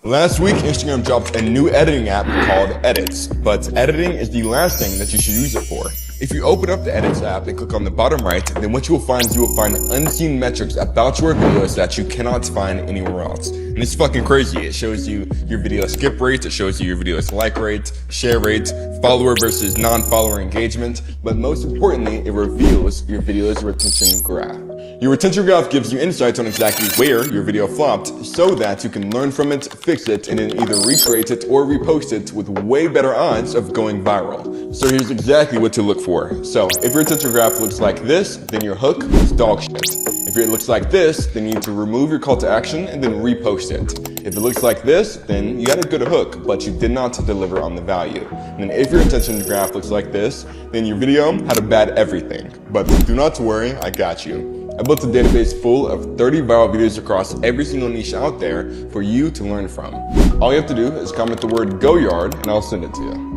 Last week, Instagram dropped a new editing app called Edits, but editing is the last thing that you should use it for. If you open up the Edits app and click on the bottom right, then what you will find unseen metrics about your videos that you cannot find anywhere else. And it's fucking crazy. It shows you your video skip rates, it shows you your video's like rate, share rate, follower versus non-follower engagement, but most importantly, it reveals your video's retention graph. Your retention graph gives you insights on exactly where your video flopped so that you can learn from it, fix it, and then either recreate it or repost it with way better odds of going viral. So here's exactly what to look for. So if your retention graph looks like this, then your hook is dog shit. If it looks like this, then you need to remove your call to action and then repost it. If it looks like this, then you had a good hook, but you did not deliver on the value. And then if your retention graph looks like this, then your video had a bad everything. But do not worry, I got you. I built a database full of 30 viral videos across every single niche out there for you to learn from. All you have to do is comment the word "GoYard" and I'll send it to you.